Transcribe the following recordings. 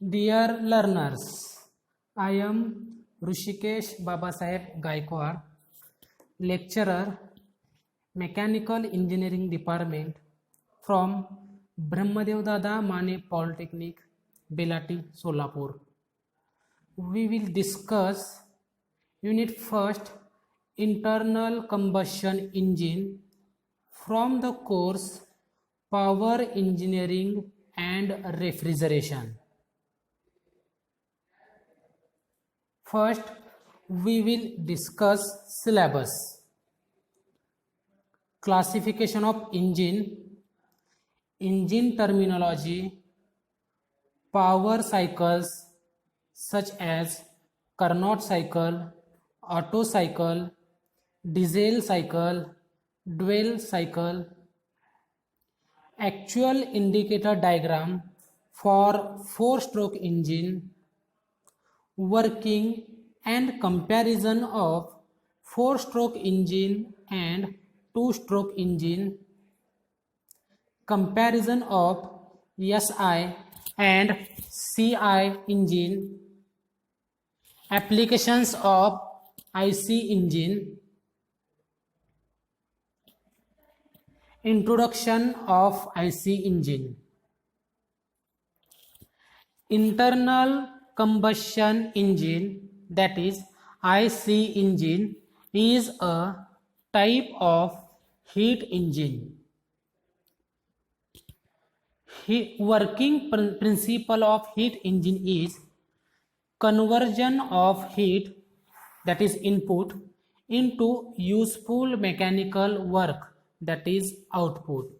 Dear learners, I am Rushikesh Babasaheb Gaikwad, lecturer, Mechanical Engineering Department from Brahmadev Dada Mane Polytechnic, Belati, Solapur. We will discuss Unit 1st, Internal Combustion Engine from the course Power Engineering and Refrigeration. First, we will discuss syllabus, classification of engine, engine terminology, power cycles such as Carnot cycle, Otto cycle, diesel cycle, dual cycle, actual indicator diagram for 4-stroke engine, working and comparison of 4-stroke engine and 2-stroke engine, comparison of SI and CI engine, applications of IC engine, introduction of IC engine. Internal combustion engine, that is IC engine, is a type of heat engine. Working principle of heat engine is conversion of heat, that is input, into useful mechanical work, that is output.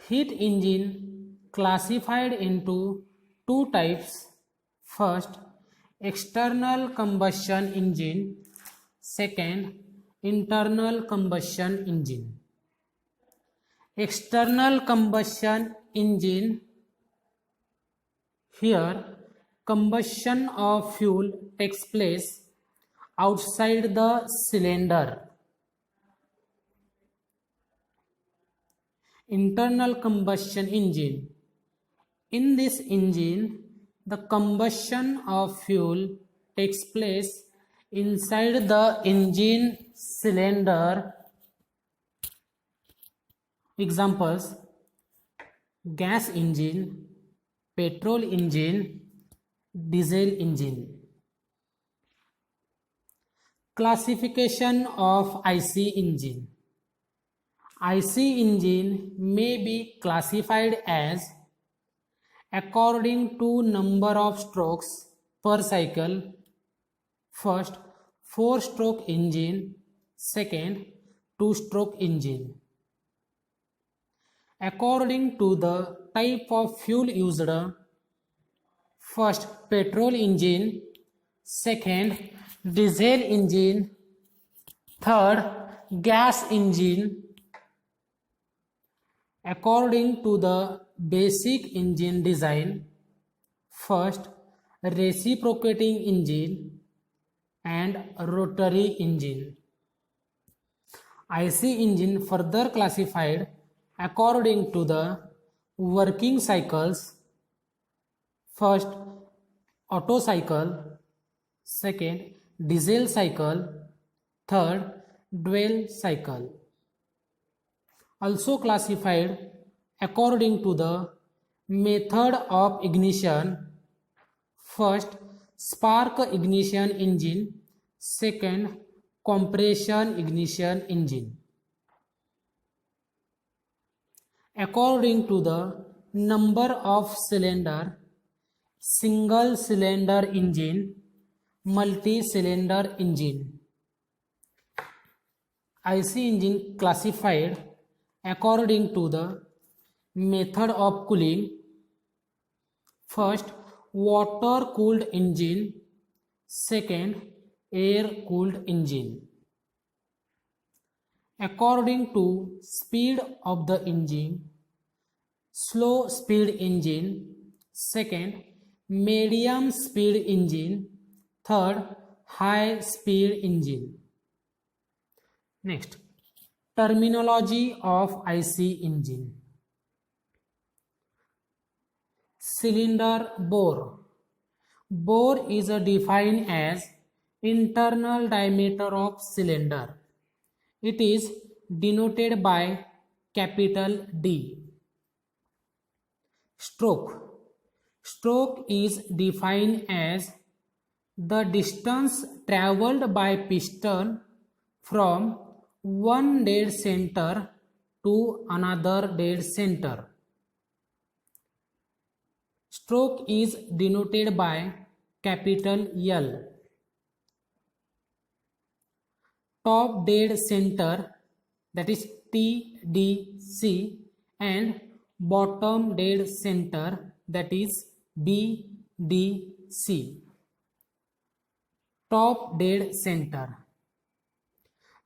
Heat engine classified into two types. First, external combustion engine. Second, internal combustion engine. External combustion engine, here combustion of fuel takes place outside the cylinder. Internal combustion engine, in this engine the combustion of fuel takes place inside the engine cylinder. Examples: gas engine, petrol engine, diesel engine. Classification of IC engine. IC engine may be classified as according to number of strokes per cycle. First, 4-stroke engine. Second, 2-stroke engine. According to the type of fuel used. First, petrol engine. Second, diesel engine. Third, gas engine. According to the basic engine design. First, reciprocating engine and rotary engine. IC engine further classified according to the working cycles. First, Otto cycle. Second, diesel cycle. Third, dual cycle. Also classified according to the method of ignition. First, spark ignition engine. Second, compression ignition engine. According to the number of cylinder: single cylinder engine, multi-cylinder engine. IC engine classified according to the method of cooling. First, water cooled engine. Second, air cooled engine. According to speed of the engine: slow speed engine. Second, medium speed engine. Third, high speed engine. Next, terminology of IC engine. cylinder bore. Bore is defined as internal diameter of cylinder. It is denoted by capital D. Stroke. Stroke is defined as the distance traveled by piston from one dead center to another dead center. Stroke is denoted by capital L. Top dead center, that is TDC, and bottom dead center, that is BDC. Top dead center.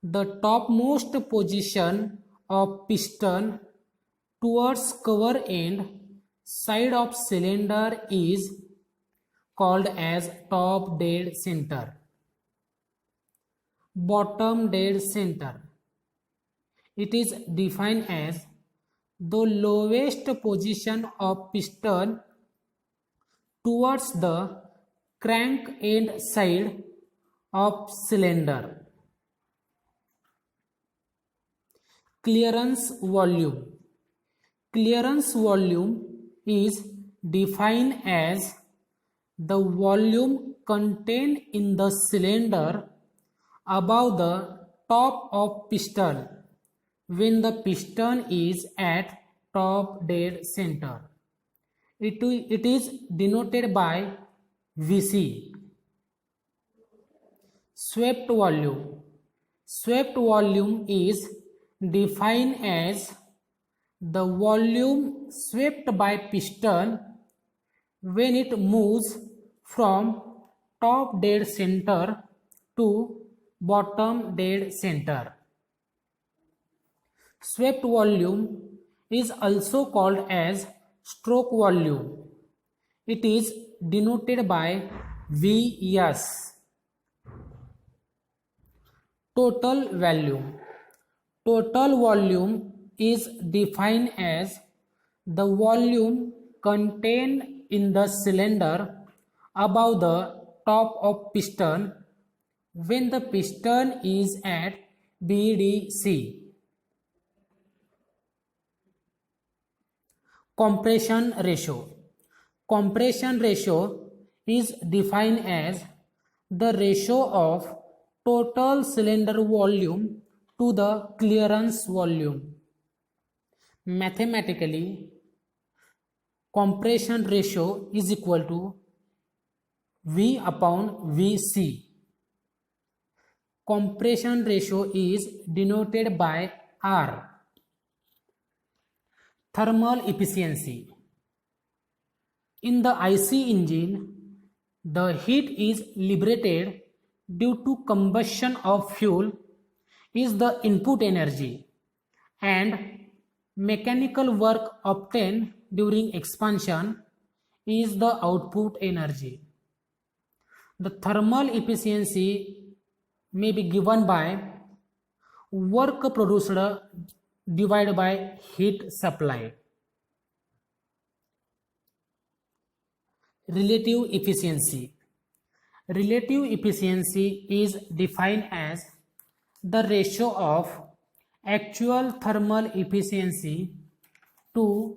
The topmost position of piston towards cover end side of cylinder is called as top dead center. Bottom dead center. It is defined as the lowest position of piston towards the crank end side of cylinder. Clearance volume. Clearance volume is defined as the volume contained in the cylinder above the top of piston when the piston is at top dead center. It is denoted by VC. Swept volume. Swept volume is defined as the volume swept by piston when it moves from top dead center to bottom dead center. Swept volume is also called as stroke volume. It is denoted by Vs. Total volume. Total volume is defined as the volume contained in the cylinder above the top of piston when the piston is at BDC. Compression ratio. Compression ratio is defined as the ratio of total cylinder volume to the clearance volume. Mathematically, compression ratio is equal to V upon Vc. Compression ratio is denoted by R. Thermal efficiency. In the IC engine, the heat is liberated due to combustion of fuel is the input energy, and mechanical work obtained during expansion is the output energy. The thermal efficiency may be given by work produced divided by heat supplied. Relative efficiency. Relative efficiency is defined as the ratio of actual thermal efficiency to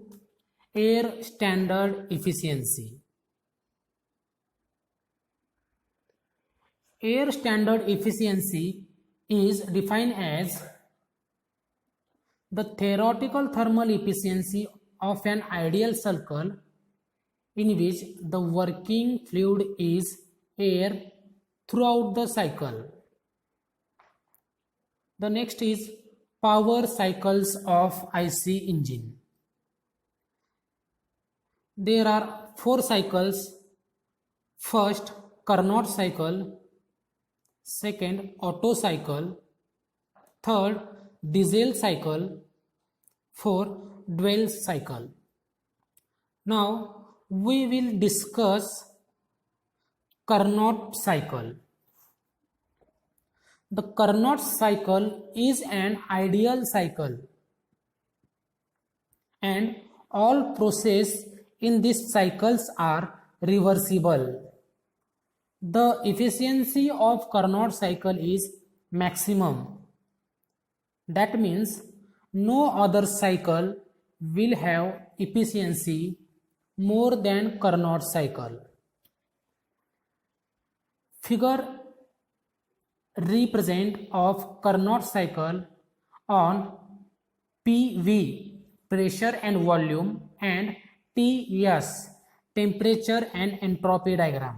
air standard efficiency. Air standard efficiency is defined as the theoretical thermal efficiency of an ideal cycle in which the working fluid is air throughout the cycle. The next is power cycles of IC engine. There are 4 cycles. First, Carnot cycle. Second, Otto cycle. Third, Diesel cycle. Fourth, Duell cycle. Now we will discuss Carnot cycle. The Carnot cycle is an ideal cycle and all process in these cycles are reversible. The efficiency of Carnot cycle is maximum. That means no other cycle will have efficiency more than Carnot cycle. Figure represent of Carnot cycle on PV pressure and volume and TS temperature and entropy diagram.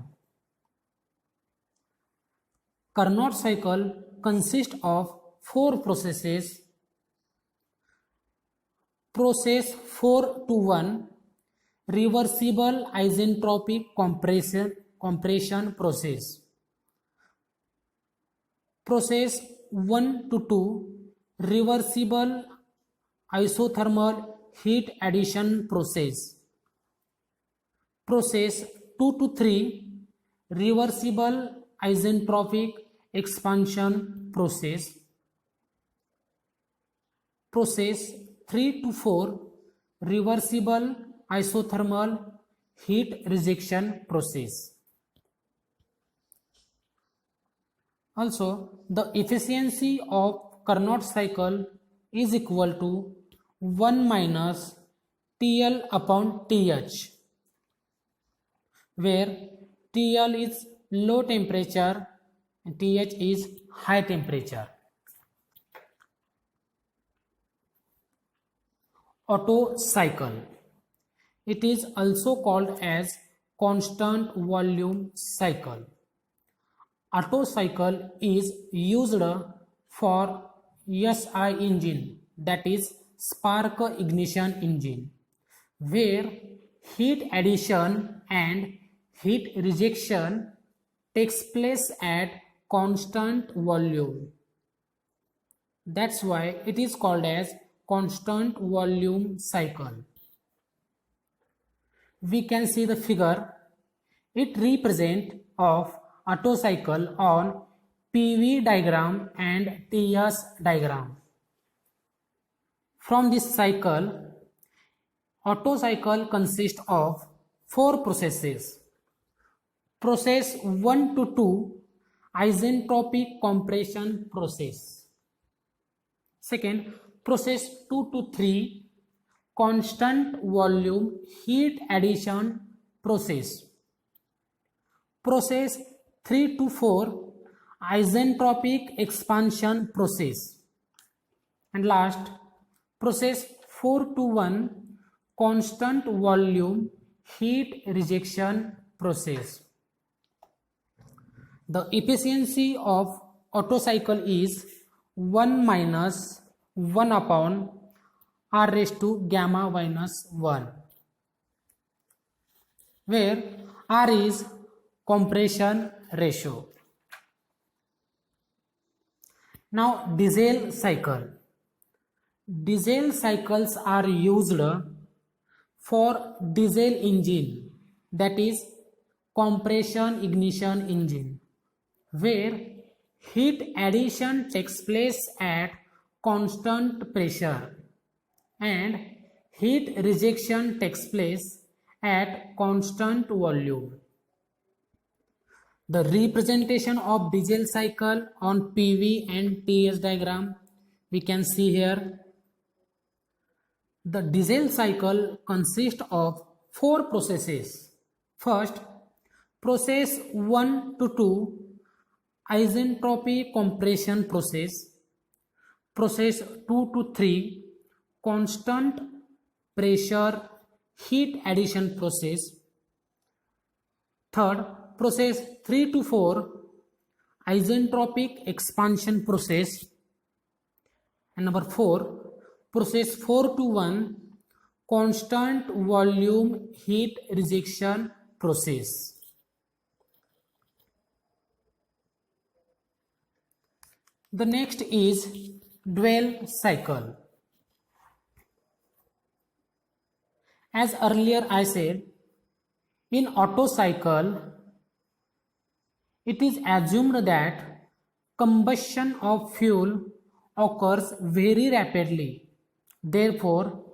Carnot cycle consists of 4 processes. Process 4-1 reversible isentropic compression process. Process 1-2 reversible isothermal heat addition process. Process 2-3 reversible isentropic expansion process. Process 3-4 reversible isothermal heat rejection process. Also, the efficiency of Carnot cycle is equal to 1 minus TL upon TH, where TL is low temperature and TH is high temperature. Otto cycle. It is also called as constant volume cycle. Otto cycle is used for SI engine, that is spark ignition engine, where heat addition and heat rejection takes place at constant volume. That's why it is called as constant volume cycle. We can see the figure. It represents of Otto cycle on PV diagram and TS diagram. From this cycle, Otto cycle consists of 4 processes. Process 1-2 isentropic compression process. Second, process 2-3 constant volume heat addition process. Process 3-4 isentropic expansion process. And last, process 4-1 constant volume heat rejection process. The efficiency of Otto cycle is 1 minus 1 upon R raised to gamma minus 1, where R is compression ratio. Now, diesel cycle. Diesel cycles are used for diesel engine, that is compression ignition engine, where heat addition takes place at constant pressure and heat rejection takes place at constant volume. The representation of diesel cycle on PV and TS diagram we can see here. The diesel cycle consists of 4 processes. First, process 1-2 isentropic compression process. Process 2-3 constant pressure heat addition process. Third, process 3-4 isentropic expansion process. And number 4, process 4-1 constant volume heat rejection process. The next is dual cycle. As earlier I said, in Otto cycle, it is assumed that combustion of fuel occurs very rapidly. Therefore,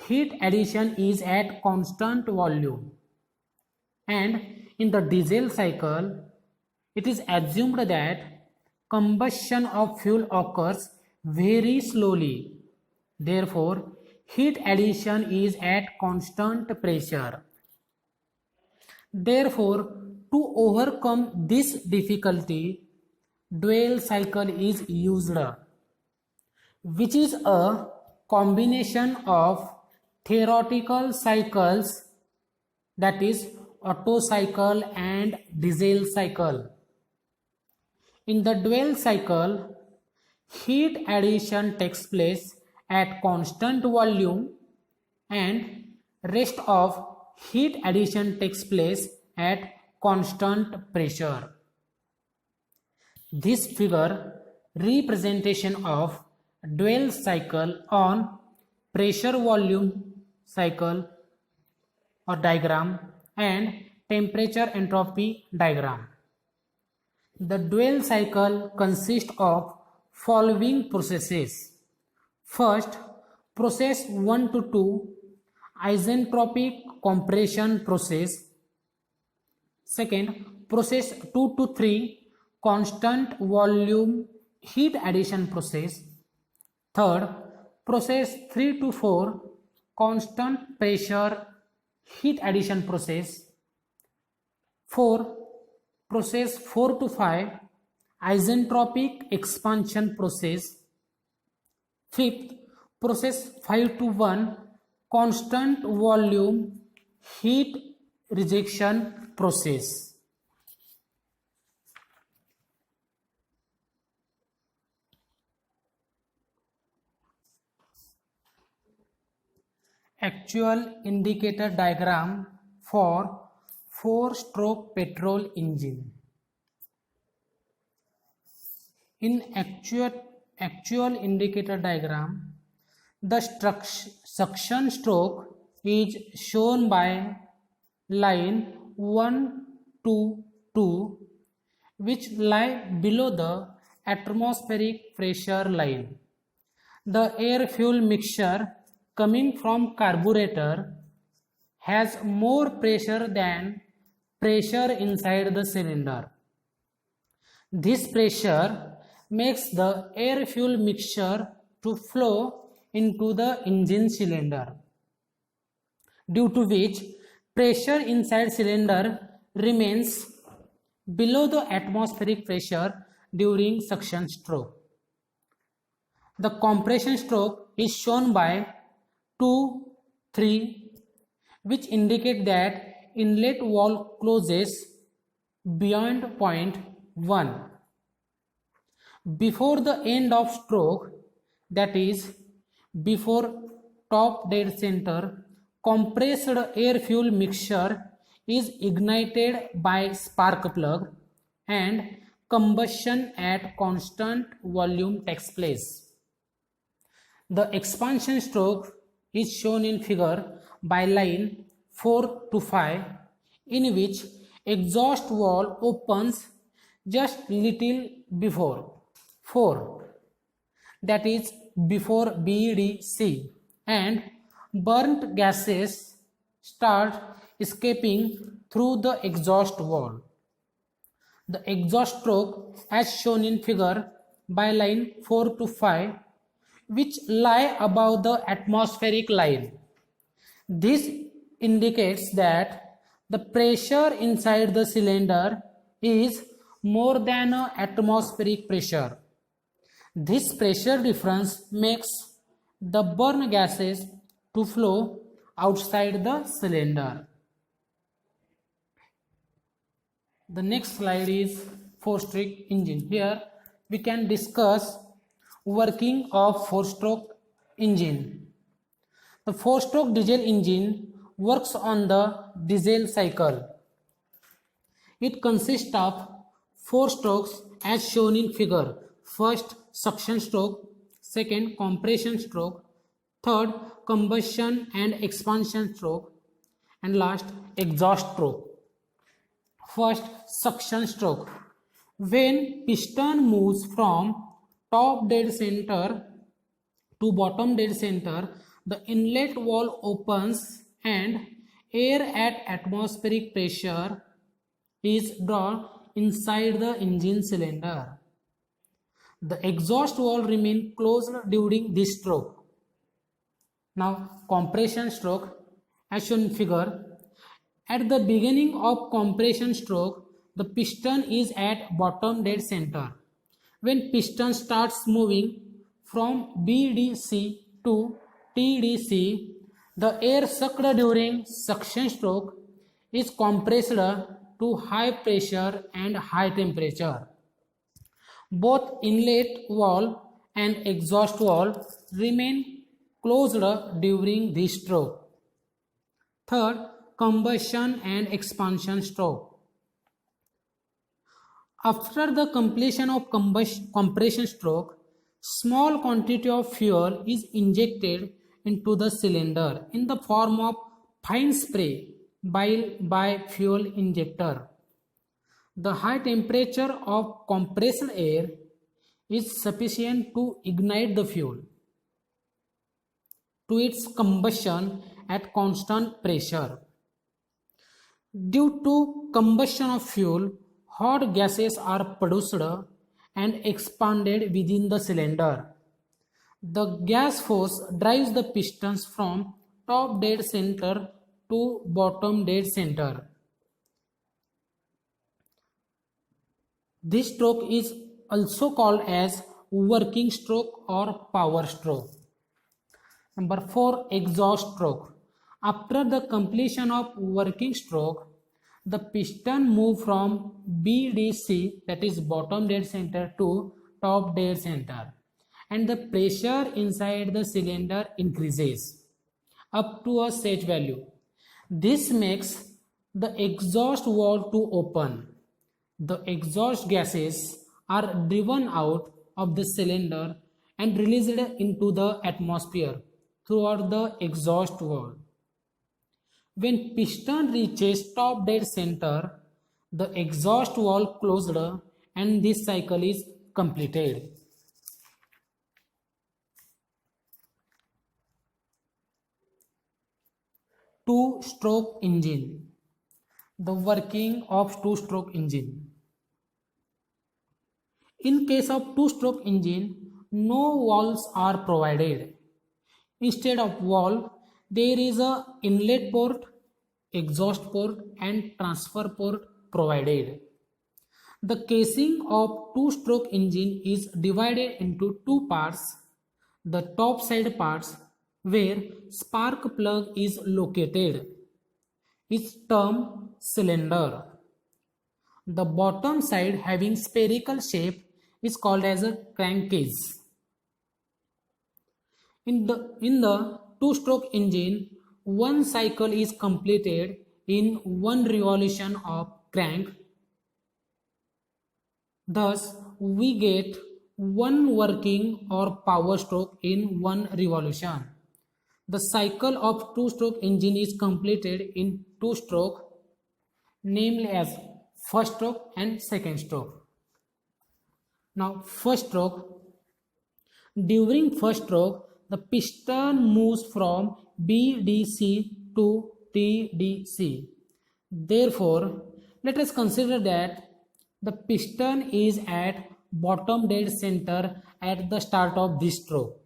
heat addition is at constant volume, and in the diesel cycle it is assumed that combustion of fuel occurs very slowly. Therefore, heat addition is at constant pressure. Therefore, to overcome this difficulty, dual cycle is used, which is a combination of theoretical cycles, that is Otto cycle and diesel cycle. In the dual cycle, heat addition takes place at constant volume and rest of heat addition takes place at constant pressure. This figure representation of dual cycle on pressure volume cycle or diagram and temperature entropy diagram. The dual cycle consists of following processes. First, process 1 to 2, isentropic compression process. Second, process 2 to 3, constant volume heat addition process. Third, process 3 to 4, constant pressure heat addition process. 4, process 4 to 5, isentropic expansion process. Fifth, process 5 to 1, constant volume heat rejection process. Actual indicator diagram for 4-stroke petrol engine. In actual indicator diagram, the suction stroke is shown by line 1 to 2, which lie below the atmospheric pressure line. The air-fuel mixture coming from carburetor has more pressure than pressure inside the cylinder. This pressure makes the air-fuel mixture to flow into the engine cylinder, due to which pressure inside cylinder remains below the atmospheric pressure during suction stroke. The compression stroke is shown by 2, 3, which indicate that inlet valve closes beyond point 1. Before the end of stroke, that is before top dead center, compressed air-fuel mixture is ignited by spark plug and combustion at constant volume takes place. The expansion stroke is shown in figure by line 4 to 5, in which exhaust valve opens just little before 4, that is before BDC, and burnt gases start escaping through the exhaust valve. The exhaust stroke as shown in figure by line 4 to 5, which lie above the atmospheric line. This indicates that the pressure inside the cylinder is more than an atmospheric pressure. This pressure difference makes the burn gases to flow outside the cylinder. The next slide is 4-stroke engine. Here we can discuss working of 4-stroke engine. The 4-stroke diesel engine works on the diesel cycle. It consists of 4 strokes as shown in figure. First, suction stroke. Second, compression stroke. Third, combustion and expansion stroke. And last, exhaust stroke. First, suction stroke. When piston moves from top dead center to bottom dead center, the inlet valve opens and air at atmospheric pressure is drawn inside the engine cylinder. The exhaust valve remains closed during this stroke. Now, compression stroke, as shown in figure. At the beginning of compression stroke, the piston is at bottom dead center. When piston starts moving from BDC to TDC, the air sucked during suction stroke is compressed to high pressure and high temperature. Both inlet valve and exhaust valve remain closed during this stroke. Third, combustion and expansion stroke. After the completion of compression stroke, small quantity of fuel is injected into the cylinder in the form of fine spray by fuel injector. The high temperature of compressed air is sufficient to ignite the fuel to its combustion at constant pressure. Due to combustion of fuel, hot gases are produced and expanded within the cylinder. The gas force drives the pistons from top dead center to bottom dead center. This stroke is also called as working stroke or power stroke. Number 4, exhaust stroke. After the completion of working stroke, the piston move from BDC, that is bottom dead center, to top dead center, and the pressure inside the cylinder increases up to a set value. This makes the exhaust valve to open. The exhaust gases are driven out of the cylinder and released into the atmosphere throughout the exhaust valve. When piston reaches top dead center, the exhaust valve closed and this cycle is completed. Two-stroke engine. The working of two-stroke engine. In case of two-stroke engine, no valves are provided. Instead of valve, there is a inlet port, exhaust port and transfer port provided. The casing of two-stroke engine is divided into two parts. The top side parts where spark plug is located is termed cylinder. The bottom side having spherical shape is called as a crankcase. In the two-stroke engine, one cycle is completed in one revolution of crank. Thus, we get one working or power stroke in one revolution. The cycle of two-stroke engine is completed in two stroke, namely as first stroke and second stroke. Now, first stroke. During first stroke, the piston moves from BDC to TDC. Therefore, let us consider that the piston is at bottom dead center at the start of this stroke.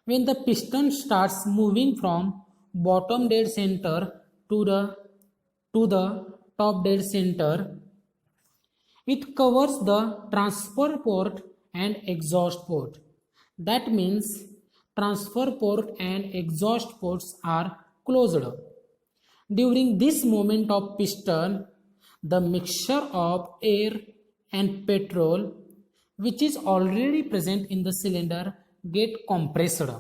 When the piston starts moving from bottom dead center to the top dead center, it covers the transfer port and exhaust port. That means transfer port and exhaust ports are closed. During this movement of piston, the mixture of air and petrol, which is already present in the cylinder, get compressed.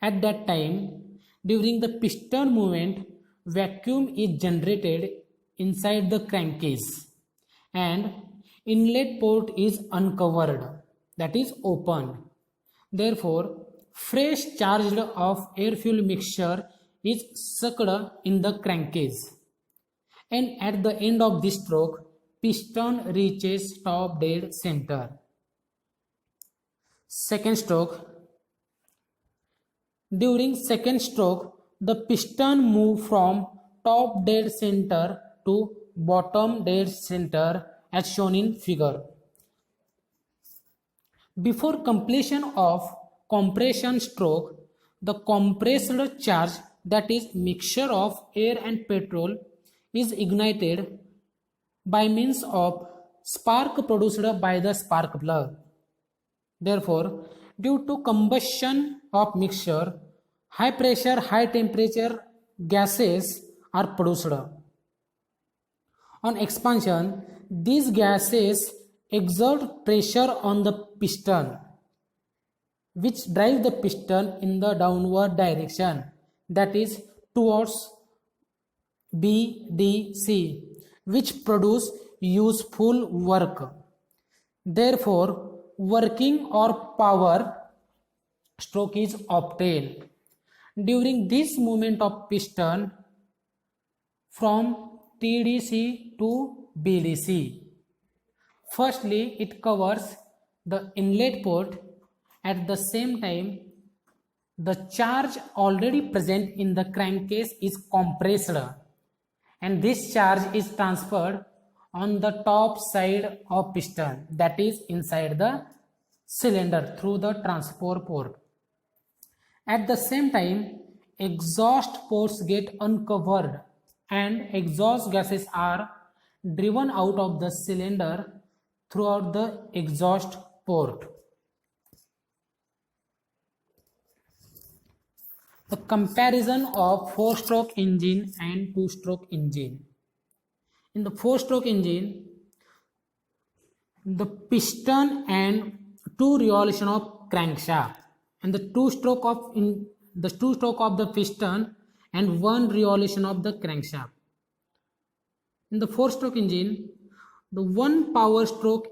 At that time, during the piston movement, vacuum is generated inside the crankcase and inlet port is uncovered, that is opened. Therefore, fresh charge of air-fuel mixture is sucked in the crankcase, and at the end of this stroke, piston reaches top dead center. Second stroke. During second stroke, the piston move from top dead center to bottom dead center as shown in figure. Before completion of compression stroke, the compressed charge, that is mixture of air and petrol, is ignited by means of spark produced by the spark plug. Therefore, due to combustion of mixture, high pressure, high temperature gases are produced. On expansion, these gases exert pressure on the piston, which drives the piston in the downward direction, that is towards BDC, which produce useful work. Therefore, working or power stroke is obtained. During this movement of piston from TDC to BDC, firstly it covers the inlet port. At the same time, the charge already present in the crankcase is compressed, and this charge is transferred on the top side of piston, that is inside the cylinder through the transfer port. At the same time, exhaust ports get uncovered and exhaust gases are driven out of the cylinder throughout the exhaust port. The comparison of 4-stroke engine and 2-stroke engine. In the 4-stroke engine, the piston and 2 revolution of crankshaft, and the 2-stroke of the piston and 1 revolution of the crankshaft. In the 4-stroke engine, the 1 power stroke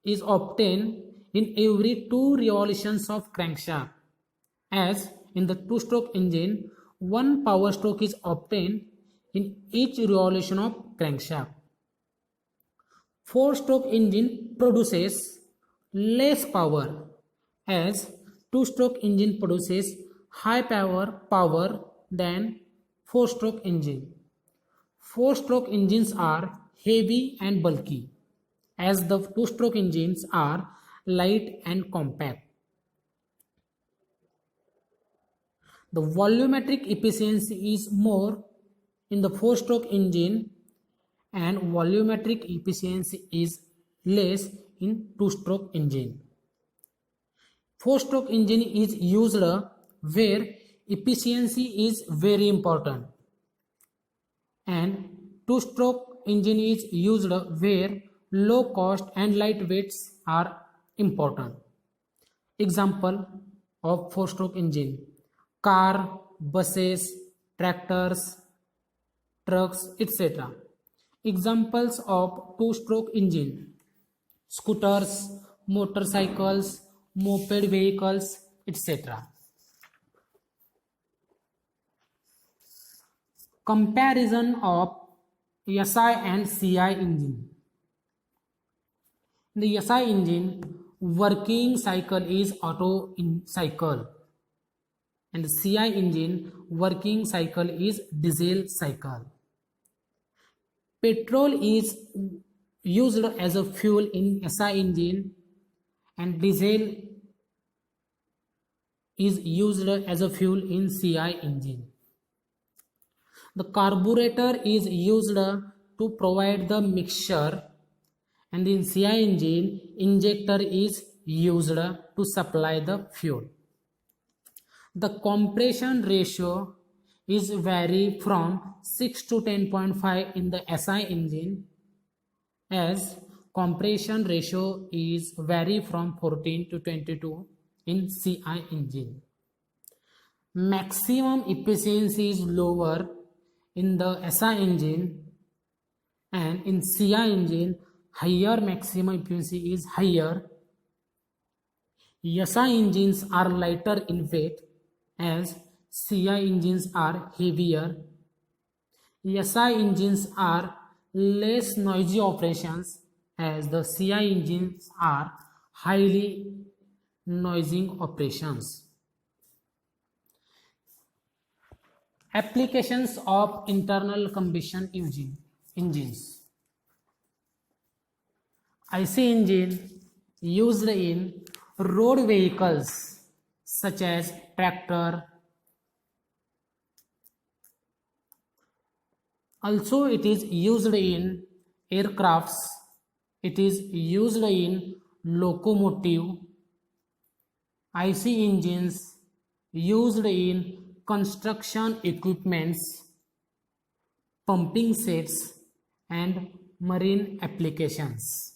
is obtained in every 2 revolutions of crankshaft, as in the 2-stroke engine, 1 power stroke is obtained in each revolution of crankshaft. 4-stroke engine produces less power, as 2-stroke engine produces high power than 4-stroke engine. 4-stroke engines are heavy and bulky, as the 2-stroke engines are light and compact. The volumetric efficiency is more in the 4-stroke engine and volumetric efficiency is less in 2-stroke engine. 4-stroke engine is used where efficiency is very important, and 2-stroke engine is used where low cost and lightweights are important. Example of 4-stroke engine: car, buses, tractors, trucks, etc. Examples of 2-stroke engine: scooters, motorcycles, moped vehicles, etc. Comparison of SI and CI engine. In the SI engine, working cycle is Otto cycle, and the CI engine working cycle is diesel cycle. Petrol is used as a fuel in SI engine and diesel is used as a fuel in CI engine. The carburetor is used to provide the mixture, and in CI engine, injector is used to supply the fuel. The compression ratio is vary from 6 to 10.5 in the SI engine, as compression ratio is vary from 14 to 22 in CI engine. Maximum efficiency is lower in the SI engine, and in CI engine higher maximum efficiency is higher. SI engines are lighter in weight, as CI engines are heavier. SI engines are less noisy operations, as the CI engines are highly noisy operations. Applications of internal combustion engines. IC engine used in road vehicles such as tractor. Also, it is used in aircrafts. It is used in locomotive. IC engines used in construction equipments, pumping sets, and marine applications.